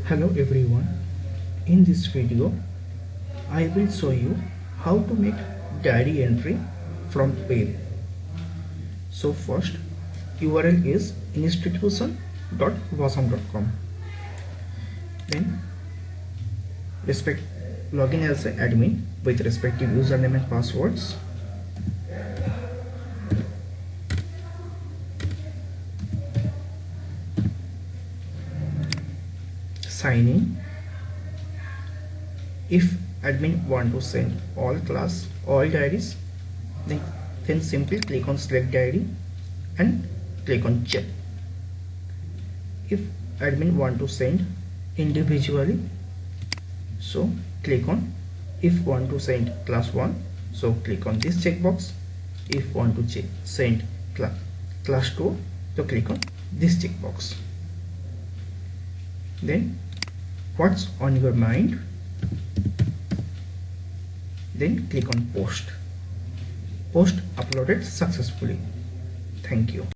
Hello everyone, in this video I will show you how to make diary entry from web. So first URL is institution.vawsum.com. Then login as an admin with respective username and passwords. Sign in. If admin want to send all diaries, then simply click on select diary and click on check. If admin want to send individually, so click on if want to send class 1, so click on this checkbox. If want to send class 2, so click on this checkbox. Then what's on your mind, then click on post uploaded successfully. Thank you.